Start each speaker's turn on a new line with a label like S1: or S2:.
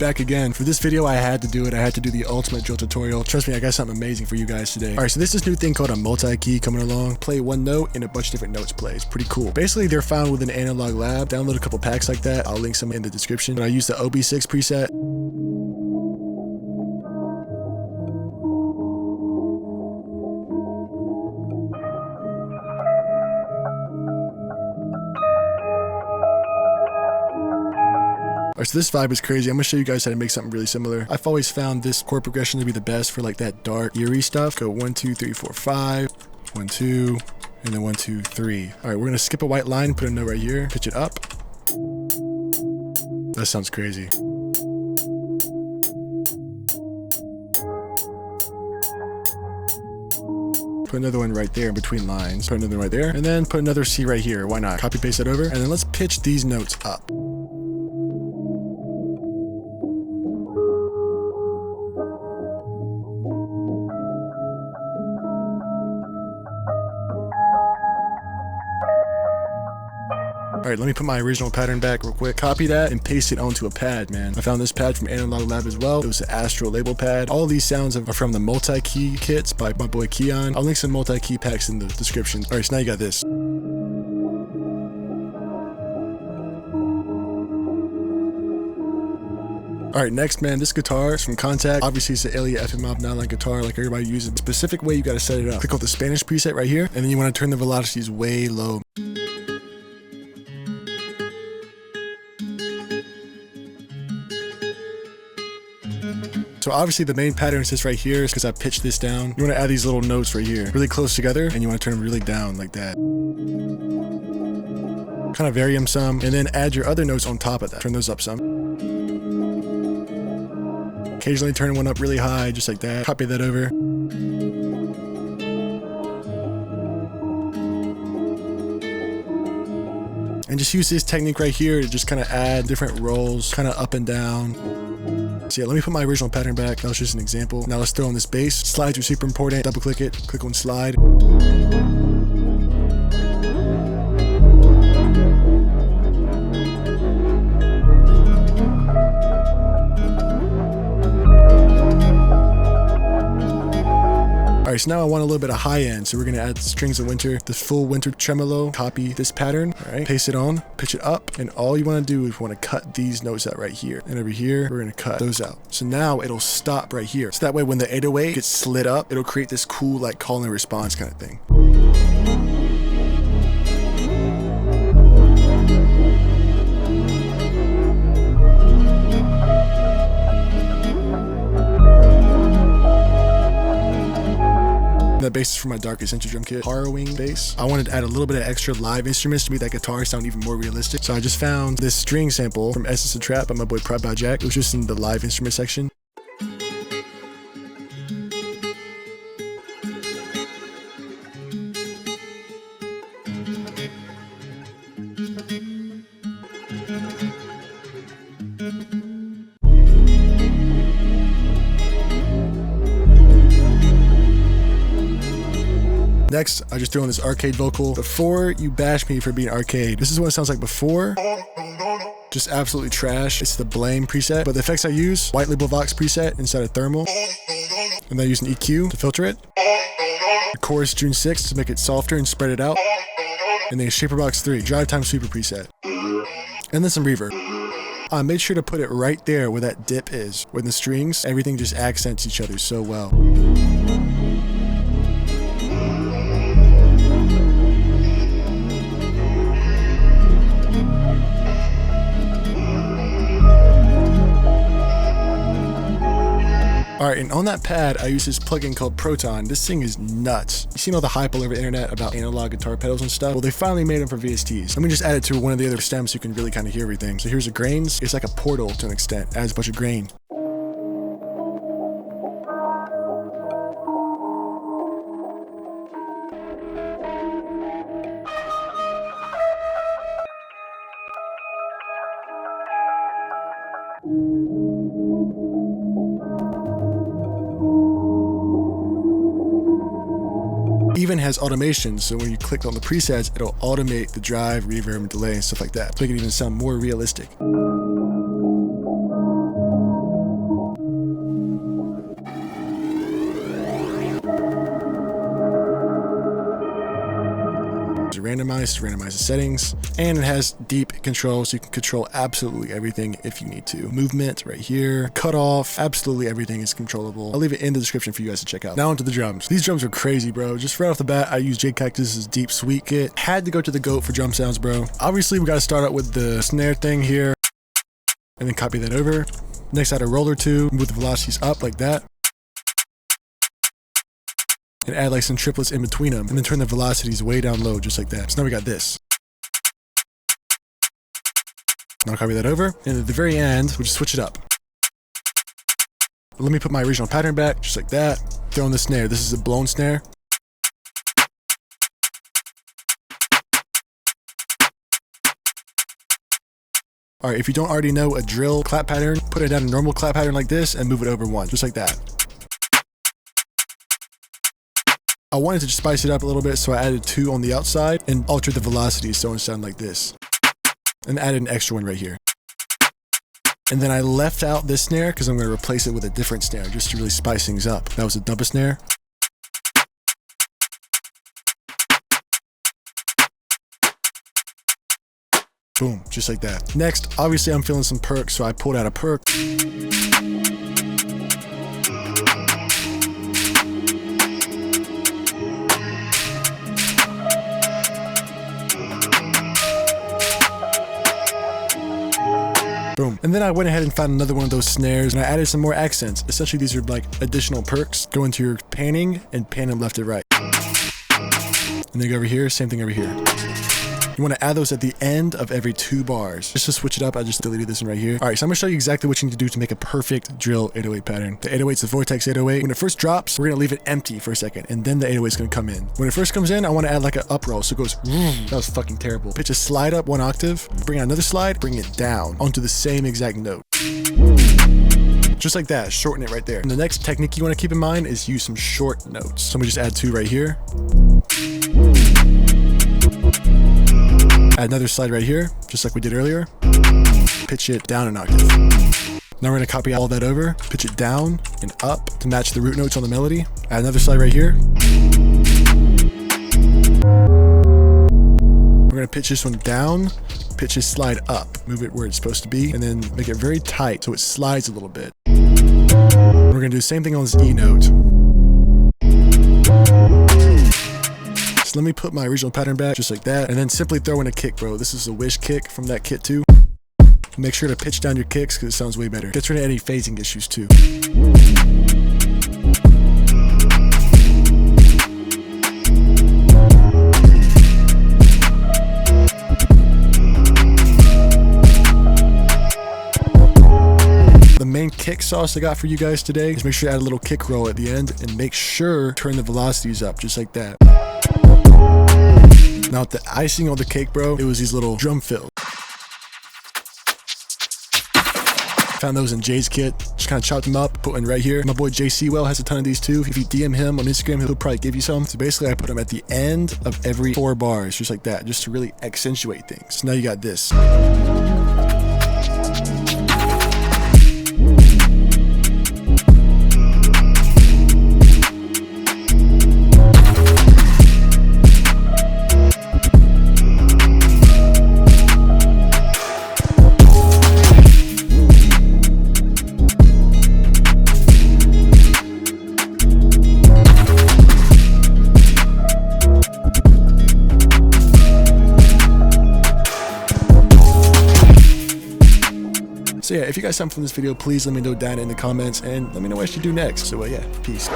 S1: back again. For this video, I had to do it. I had to do the ultimate drill tutorial. Trust me, I got something amazing for you guys today. All right, so this is this new thing called a multi-key coming along. Play one note and a bunch of different notes plays. Pretty cool. Basically, they're found within Analog Lab. Download a couple packs like that. I'll link some in the description. But I use the OB6 preset. Alright, so this vibe is crazy. I'm gonna show you guys how to make something really similar. I've always found this chord progression to be the best for like that dark, eerie stuff. Go 1, 2, 3, 4, 5, 1, 2, and then 1, 2, 3. Alright, we're gonna skip a white line, put a note right here, pitch it up. That sounds crazy. Put another one right there in between lines. Put another one right there, and then put another C right here. Why not? Copy paste that over, and then let's pitch these notes up. Alright, let me put my original pattern back real quick. Copy that and paste it onto a pad, man. I found this pad from Analog Lab as well. It was the Astro label pad. All these sounds are from the multi-key kits by my boy Keon. I'll link some multi-key packs in the description. Alright, so now you got this. Alright, next, man, this guitar is from Contact. Obviously, it's the 𝕊𝕅𝐹𝐹 guitar like everybody uses. The specific way you gotta set it up. Click on the Spanish preset right here, and then you wanna turn the velocities way low. So obviously the main pattern is this right here because I pitched this down. You want to add these little notes right here really close together, and you want to turn them really down like that. Kind of vary them some, and then add your other notes on top of that. Turn those up some. Occasionally turn one up really high, just like that. Copy that over. And just use this technique right here to just kind of add different rolls, kind of up and down. So yeah, let me put my original pattern back. That was just an example. Now let's throw on this bass. Slides are super important. Double click it, click on slide. Alright, so now I want a little bit of high end, so we're going to add strings of winter, the full winter tremolo. Copy this pattern, alright, paste it on, pitch it up, and all you want to do is want to cut these notes out right here. And over here, we're going to cut those out. So now it'll stop right here. So that way when the 808 gets slid up, it'll create this cool like call and response kind of thing. That bass is for my Dark Essential drum kit, Harrowing bass. I wanted to add a little bit of extra live instruments to make that guitar sound even more realistic. So I just found this string sample from Essence of Trap by my boy Prod by Jack. It was just in the live instrument section. Next, I just threw in this arcade vocal. Before you bash me for being arcade, this is what it sounds like before. Just absolutely trash. It's the 𝕊𝕅 preset, but the effects I use, white label Vox preset inside of thermal. And then I use an EQ to filter it. The chorus June 6th to make it softer and spread it out. And then Shaperbox 3, drive time sweeper preset. And then some reverb. I made sure to put it right there where that dip is. When the strings, everything just accents each other so well. Alright, and on that pad, I use this plugin called Proton. This thing is nuts. You've seen all the hype all over the internet about analog guitar pedals and stuff? Well, they finally made them for VSTs. Let me just add it to one of the other stems so you can really kind of hear everything. So here's the grains. It's like a portal to an extent. Adds a bunch of grain. Even has automation, so when you click on the presets, it'll automate the drive, reverb, and delay and stuff like that, to make it even sound more realistic. randomize to randomize the settings. And it has deep control, so you can control absolutely everything if you need to. Movement right here, cutoff, absolutely everything is controllable. I'll leave it in the description for you guys to check out. Now onto the drums. These drums are crazy, bro. Just right off the bat, I use J-Cactus's Deep Sweet kit. Had to go to the GOAT for drum sounds, bro. Obviously, we got to start out with the snare thing here and then copy that over. Next, add a roll or two, move the velocities up like that. And add like some triplets in between them, and then turn the velocities way down low, just like that. So now we got this. Now copy that over, and at the very end, we'll just switch it up. Let me put my original pattern back, just like that. Throw in the snare. This is a blown snare. All right, if you don't already know a drill clap pattern, put it down a normal clap pattern like this and move it over one, just like that. I wanted to just spice it up a little bit, so I added 2 on the outside and altered the velocity so it sounded like this. And added an extra one right here. And then I left out this snare because I'm going to replace it with a different snare just to really spice things up. That was a double snare. Boom, just like that. Next, obviously I'm feeling some PERC, so I pulled out a PERC. Boom. And then I went ahead and found another one of those snares and I added some more accents. Essentially, these are like additional PERCs. Go into your panning and pan them left to right. And then go over here, same thing over here. You want to add those at the end of every 2 bars. Just to switch it up, I just deleted this one right here. All right, so I'm going to show you exactly what you need to do to make a perfect drill 808 pattern. The 808 is the Vortex 808. When it first drops, we're going to leave it empty for a second, and then the 808 is going to come in. When it first comes in, I want to add like an up roll, so it goes, that was fucking terrible. Pitch a slide up 1 octave, bring out another slide, bring it down onto the same exact note. Just like that, shorten it right there. And the next technique you want to keep in mind is use some short notes. So I'm going to just add 2 right here. Add another slide right here, just like we did earlier. Pitch it down an octave. Now we're going to copy all that over, pitch it down and up to match the root notes on the melody. Add another slide right here. We're going to pitch this one down, pitch this slide up, move it where it's supposed to be, and then make it very tight so it slides a little bit. We're going to do the same thing on this E note. So let me put my original pattern back, just like that, and then simply throw in a kick, bro. This is a Wish kick from that kit too. Make sure to pitch down your kicks because it sounds way better. Gets rid of any phasing issues too. The main kick sauce I got for you guys today is make sure to add a little kick roll at the end and make sure to turn the velocities up, just like that. Now the icing on the cake, bro, it was these little drum fills. Found those in Jay's kit. Just kind of chopped them up, put one right here. My boy Jay Sewell has a ton of these too. If you DM him on Instagram, he'll probably give you some. So basically I put them at the end of every 4 bars, just like that, just to really accentuate things. So now you got this. So yeah, if you guys have something from this video, please let me know down in the comments and let me know what I should do next. So yeah, peace.